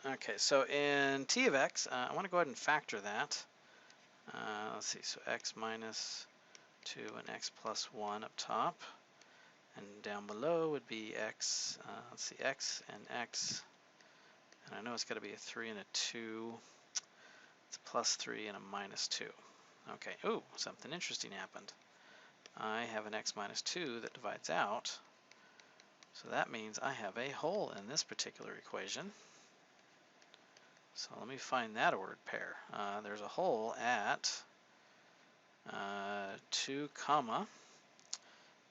Okay, so in t of x, I want to go ahead and factor that. Let's see, so x minus 2 and x plus 1 up top. And down below would be x, let's see, x and x. And I know it's got to be a 3 and a 2. It's a plus 3 and a minus 2. Okay, ooh, something interesting happened. I have an x minus 2 that divides out. So that means I have a hole in this particular equation. So let me find that ordered pair. There's a hole at 2 comma,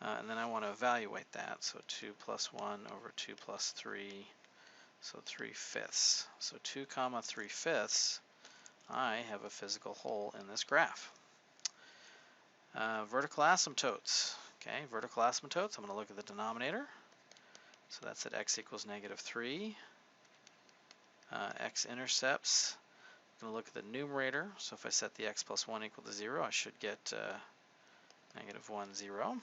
and then I want to evaluate that. So 2 plus 1 over 2 plus 3, so 3/5. So 2 comma 3/5, I have a physical hole in this graph. Vertical asymptotes. Okay, vertical asymptotes, I'm going to look at the denominator. So that's at x equals -3. X-intercepts, I'm going to look at the numerator. So if I set the x plus 1 equal to 0, I should get -1, 0.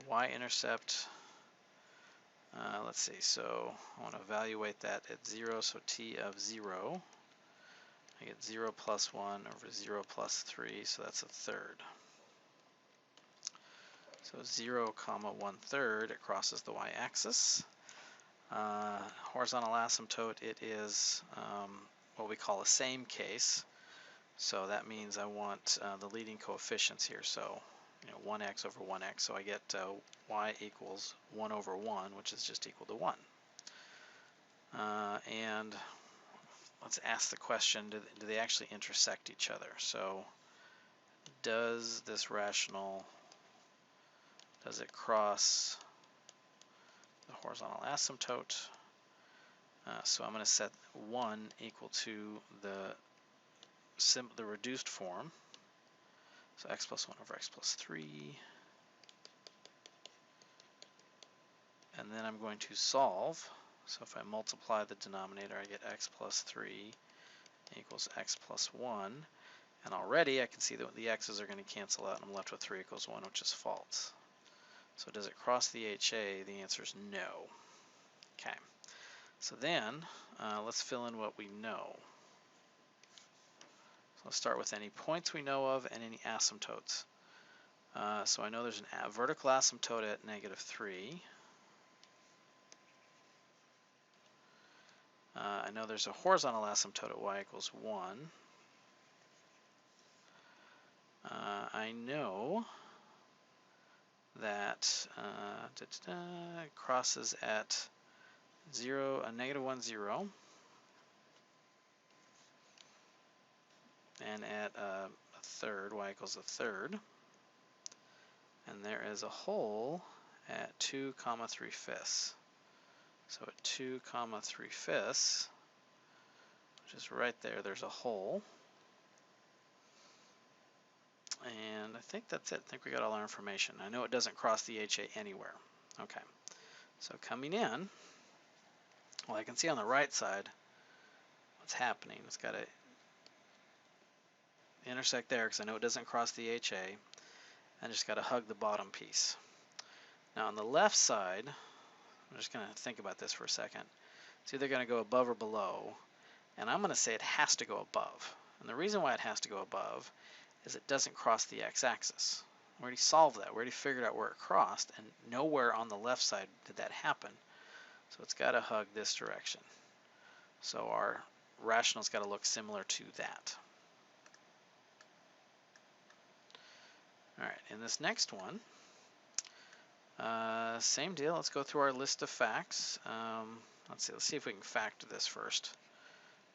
Y-intercept, let's see, so I want to evaluate that at 0, so t of 0. I get 0 plus 1 over 0 plus 3, so that's a third. So 0 comma 1/3, it crosses the y-axis. Horizontal asymptote, it is what we call a same case. So that means I want the leading coefficients here. So 1x over 1x. So I get y equals 1 over 1, which is just equal to 1. And let's ask the question, do they actually intersect each other? So does this rational, does it cross the horizontal asymptote? So I'm going to set 1 equal to the reduced form. So x plus 1 over x plus 3. And then I'm going to solve. So if I multiply the denominator, I get x plus 3 equals x plus 1. And already I can see that the x's are going to cancel out, and I'm left with 3 equals 1, which is false. So does it cross the HA? The answer is no. Okay. So then let's fill in what we know. So let's start with any points we know of and any asymptotes. So I know there's a vertical asymptote at -3. I know there's a horizontal asymptote at y equals 1. I know that it crosses at 0, -1, 0, and at a third, y equals a third. And there is a hole at 2 comma 3/5. So at 2 comma 3/5, which is right there, there's a hole. And I think that's it. I think we got all our information. I know it doesn't cross the HA anywhere. Okay, so coming in, well, I can see on the right side what's happening. It's got to intersect there because I know it doesn't cross the HA. And just got to hug the bottom piece. Now on the left side, I'm just going to think about this for a second. It's either going to go above or below. And I'm going to say it has to go above. And the reason why it has to go above is it doesn't cross the x-axis. We already solved that. We already figured out where it crossed, and nowhere on the left side did that happen. So it's got to hug this direction. So our rational's got to look similar to that. All right, in this next one, same deal. Let's go through our list of facts. Let's see if we can factor this first.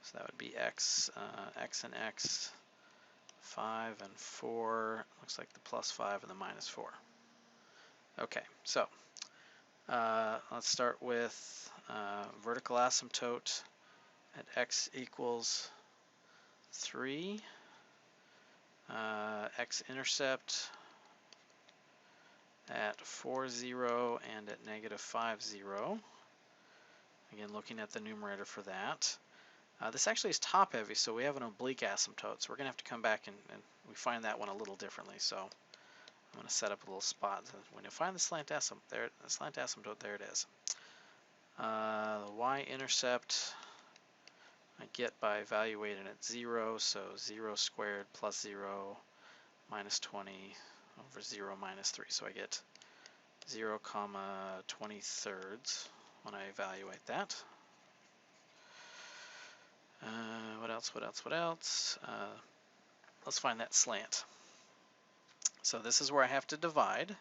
So that would be x, x and x, 5 and 4. Looks like the +5 and the -4. Okay, so let's start with vertical asymptote at x equals 3. X-intercept at 4, 0 and at -5, 0. Again, looking at the numerator for that. This actually is top heavy, so we have an oblique asymptote, so we're going to have to come back and we find that one a little differently. So I'm going to set up a little spot. When you find the slant asymptote, there it is. The y-intercept I get by evaluating at 0, so 0 squared plus 0 minus 20 over 0 minus 3. So I get 0, 20 thirds when I evaluate that. What else? Let's find that slant. So this is where I have to divide.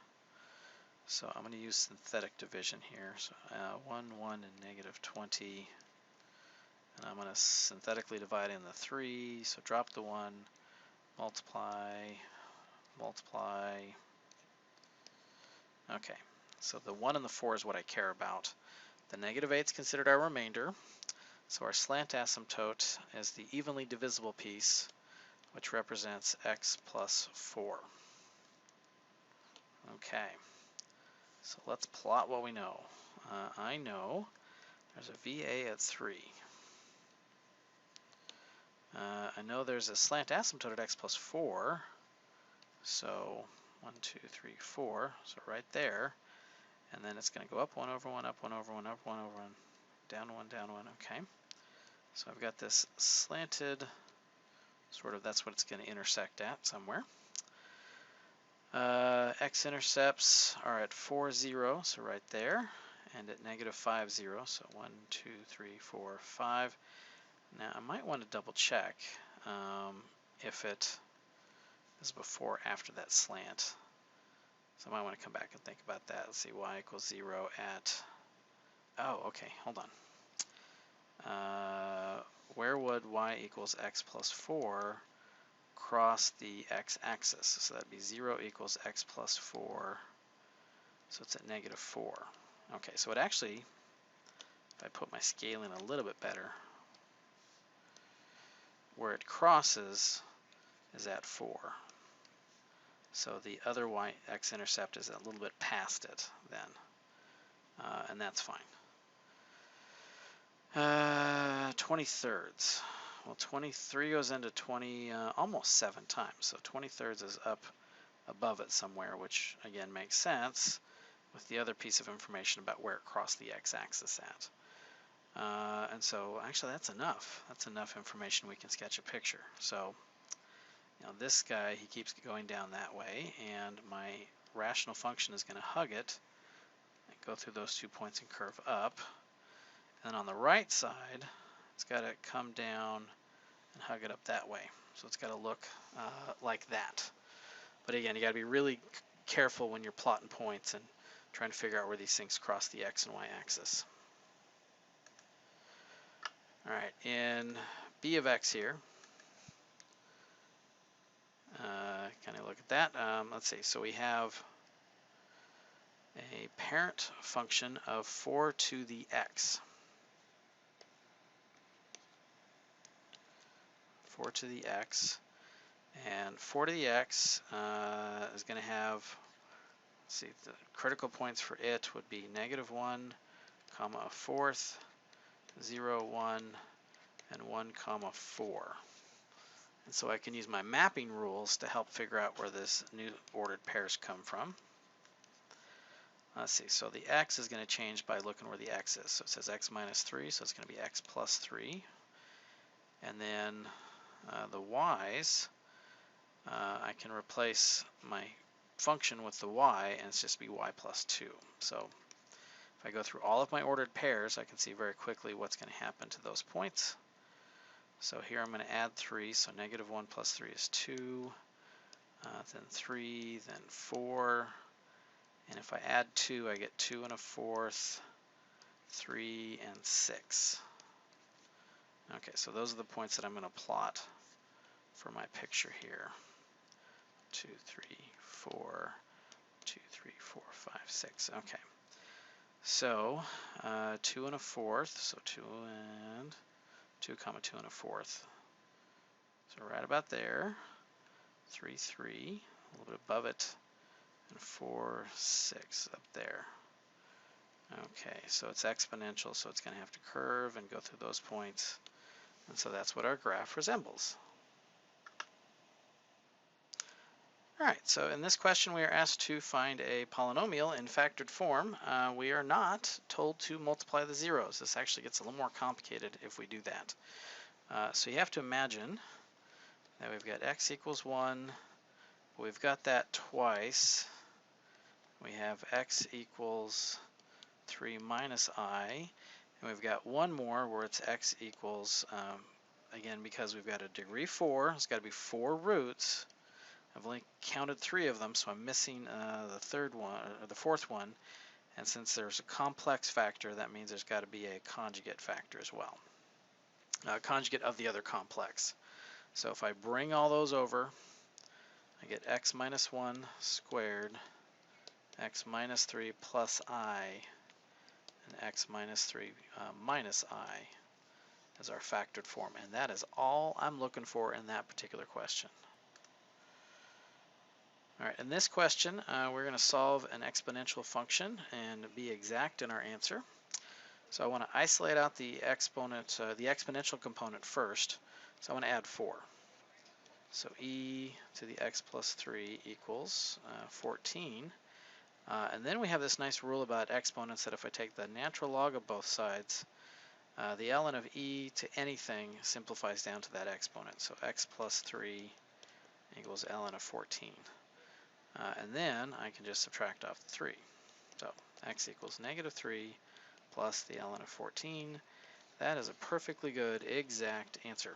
So I'm going to use synthetic division here. So 1, 1, and negative 20. And I'm going to synthetically divide in the 3. So drop the 1, multiply, multiply. Okay, so the 1 and the 4 is what I care about. The negative 8 is considered our remainder. So our slant asymptote is the evenly divisible piece, which represents x plus 4. Okay, so let's plot what we know. I know there's a VA at 3. I know there's a slant asymptote at x plus 4. So 1, 2, 3, 4. So right there. And then it's going to go up 1 over 1, up 1 over 1, up 1 over 1, down 1, down 1. Okay. So I've got this slanted, sort of, that's what it's going to intersect at somewhere. X-intercepts are at 4, 0, so right there, and at negative 5, 0, so 1, 2, 3, 4, 5. Now I might want to double check if it is before or after that slant. So I might want to come back and think about that. Let's see, y equals 0 at, oh, okay, hold on. Where would y equals x plus 4 cross the x-axis? So that'd be 0 equals x plus 4, so it's at negative 4. Okay, so it actually, if I put my scale in a little bit better, where it crosses is at 4. So the other x-intercept is a little bit past it then, and that's fine. 20 thirds. Well, 23 goes into 20 almost 7 times, so 20 thirds is up above it somewhere, which again makes sense with the other piece of information about where it crossed the x-axis at. And so actually that's enough. That's enough information. We can sketch a picture. So you know, this guy, he keeps going down that way, and my rational function is going to hug it and go through those 2 points and curve up. And on the right side, it's got to come down and hug it up that way. So it's got to look like that. But again, you got to be really careful when you're plotting points and trying to figure out where these things cross the x and y axis. All right, in B of x here, kind of look at that. Let's see, so we have a parent function of 4 to the x. 4 to the x, and 4 to the x is going to have, let's see, the critical points for it would be negative 1, comma a fourth, 0, 1, and 1, comma 4. And so I can use my mapping rules to help figure out where this new ordered pairs come from. Let's see, so the x is going to change by looking where the x is. So it says x minus 3, so it's going to be x plus 3. And then the y's, I can replace my function with the y, and it's just be y plus 2. So if I go through all of my ordered pairs, I can see very quickly what's going to happen to those points. So here I'm going to add 3, so negative 1 plus 3 is 2, then 3, then 4, and if I add 2, I get 2 and a fourth, 3, and 6. Okay, so those are the points that I'm going to plot for my picture here. 2, 3, 4, 2, 3, 4, 5, 6. Okay. So 2 and a fourth, so 2 and 2 comma 2 and a fourth. So right about there. 3, 3, a little bit above it, and 4, 6 up there. Okay, so it's exponential, so it's going to have to curve and go through those points. And so that's what our graph resembles. All right, so in this question we are asked to find a polynomial in factored form. We are not told to multiply the zeros. This actually gets a little more complicated if we do that. So you have to imagine that we've got x equals 1. We've got that twice. We have x equals 3 minus I. And we've got one more where it's x equals, again, because we've got a degree 4, it's got to be 4 roots. I've only counted 3 of them, so I'm missing the third one, or the fourth one. And since there's a complex factor, that means there's got to be a conjugate factor as well. Conjugate of the other complex. So if I bring all those over, I get x minus 1 squared, x minus 3 plus I, and x minus 3 minus I as our factored form. And that is all I'm looking for in that particular question. All right, in this question, we're going to solve an exponential function and be exact in our answer. So I want to isolate out the exponent, the exponential component first. So I want to add 4. So e to the x plus 3 equals 14. And then we have this nice rule about exponents that if I take the natural log of both sides, the ln of e to anything simplifies down to that exponent. So x plus 3 equals ln of 14. And then I can just subtract off the 3. So x equals negative 3 plus the ln of 14. That is a perfectly good, exact answer.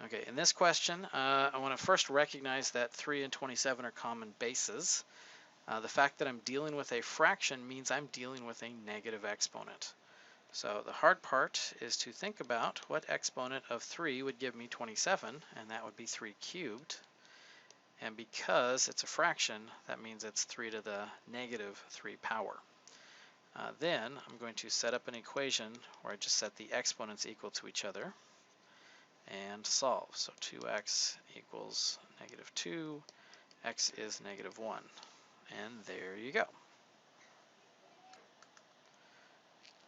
Okay, in this question, I want to first recognize that 3 and 27 are common bases. The fact that I'm dealing with a fraction means I'm dealing with a negative exponent. So the hard part is to think about what exponent of 3 would give me 27, and that would be 3 cubed. And because it's a fraction, that means it's 3 to the negative 3 power. Then I'm going to set up an equation where I just set the exponents equal to each other and solve. So 2x equals negative 2, x is negative 1. And there you go.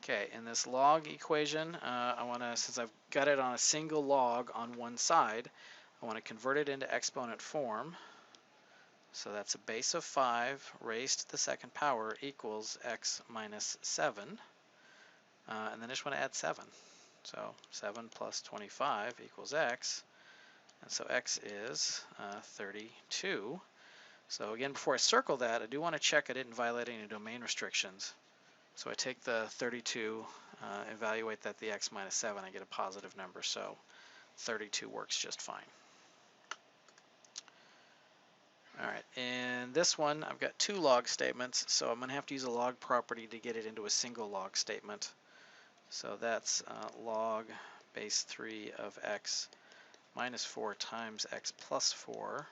Okay, in this log equation, I want to, since I've got it on a single log on one side, I want to convert it into exponent form. So that's a base of 5 raised to the second power equals x minus 7. And then I just want to add 7. So 7 plus 25 equals x. And so x is 32. So again, before I circle that, I do want to check I didn't violate any domain restrictions. So I take the 32, evaluate that the x minus 7, I get a positive number. So 32 works just fine. All right, in this one, I've got 2 log statements, so I'm going to have to use a log property to get it into a single log statement. So that's log base 3 of x minus 4 times x plus 4.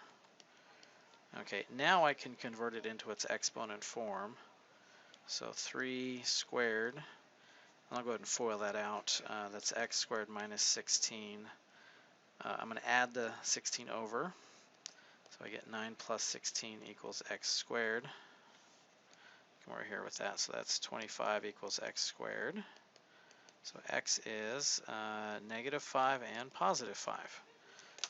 Okay, now I can convert it into its exponent form. So 3 squared, and I'll go ahead and FOIL that out. That's x squared minus 16. I'm going to add the 16 over. So I get 9 plus 16 equals x squared. Come over here with that. So that's 25 equals x squared. So x is negative 5 and positive 5.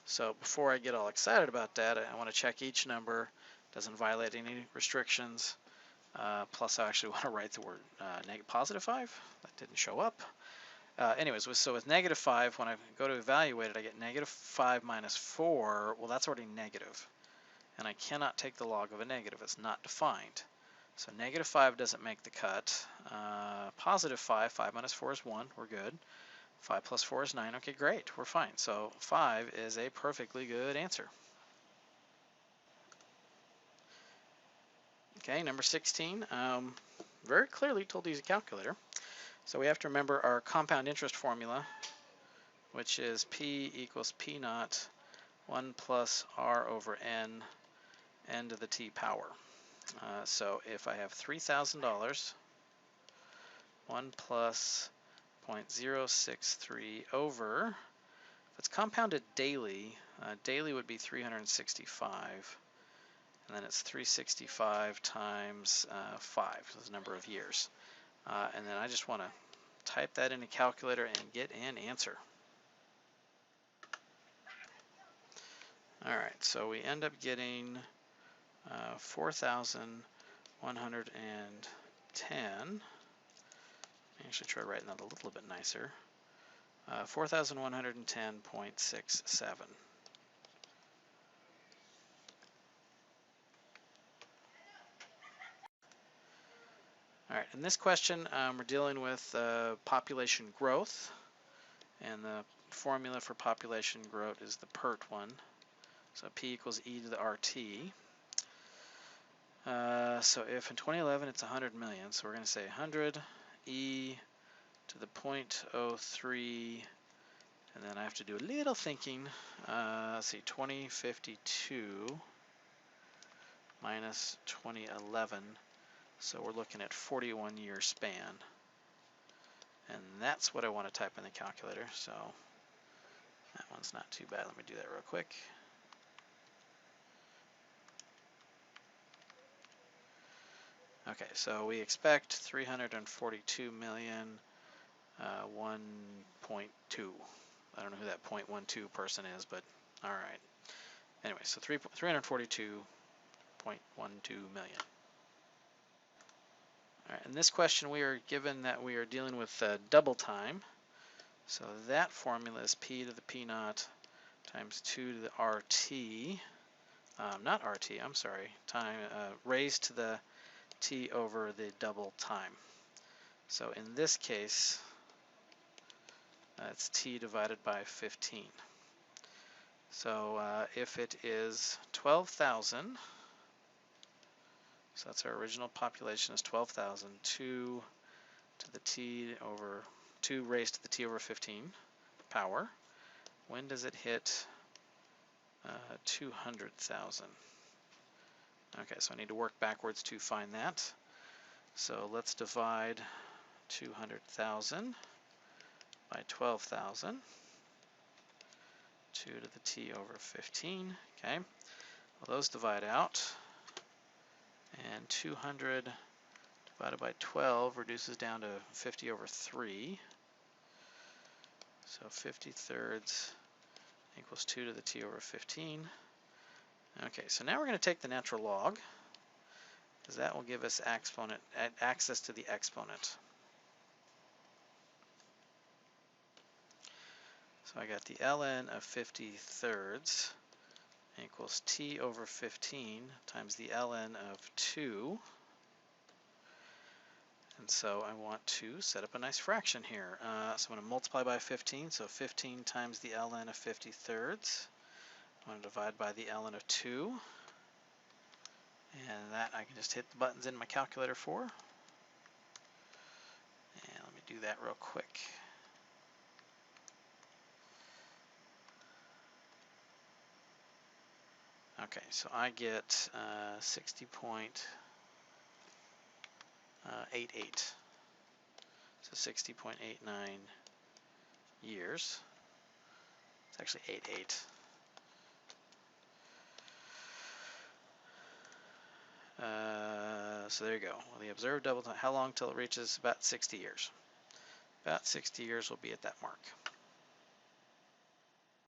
So before I get all excited about that, I want to check each number doesn't violate any restrictions. Plus I actually want to write the word positive 5. That didn't show up. Anyways, so with negative 5, when I go to evaluate it, I get negative 5 minus 4. Well, that's already negative. And I cannot take the log of a negative. It's not defined. So negative 5 doesn't make the cut. Positive 5, 5 minus 4 is 1. We're good. 5 plus 4 is 9. Okay, great. We're fine. So 5 is a perfectly good answer. Okay, number 16. Very clearly told to use a calculator. So we have to remember our compound interest formula, which is P equals P naught 1 plus R over n to the t power. So if I have $3,000, 1 plus 0.063 over, if it's compounded daily, daily would be 365, and then it's 365 times 5, so the number of years. And then I just want to type that in a calculator and get an answer. All right, so we end up getting 4,110. Actually try writing that a little bit nicer. 4,110.67. All right, in this question, we're dealing with population growth, and the formula for population growth is the PERT one. So P equals E to the RT. So if in 2011 it's 100 million, so we're going to say 100 E to the 0.03, and then I have to do a little thinking. Let's see, 2052 minus 2011. So we're looking at 41-year span. And that's what I want to type in the calculator. So that one's not too bad. Let me do that real quick. Okay, so we expect 342 million, 1.2. I don't know who that 0.12 person is, but all right. Anyway, so 342.12 million. All right, in this question, we are given that we are dealing with double time. So that formula is P to the P naught times 2 to the RT. Not RT, I'm sorry. Time raised to the T over the double time. So in this case, it's T divided by 15. So if it is 12,000, so that's our original population is 12,000, 2 to the T over 2 raised to the T over 15 power. When does it hit 200,000? Okay, so I need to work backwards to find that. So let's divide 200,000 by 12,000. 2 to the T over 15. Okay, well, those divide out. And 200 divided by 12 reduces down to 50 over 3. So 50 thirds equals 2 to the T over 15. Okay, so now we're going to take the natural log, because that will give us access to the exponent. So I got the ln of 50 thirds equals T over 15 times the ln of 2. And so I want to set up a nice fraction here. So I'm going to multiply by 15, so 15 times the ln of 50 thirds. I'm going to divide by the ln of 2. And that I can just hit the buttons in my calculator for. And let me do that real quick. Okay, so I get 60.88. So 60.89 years. It's actually 88. So there you go. Well, the observed double time, how long till it reaches? About 60 years. About 60 years will be at that mark.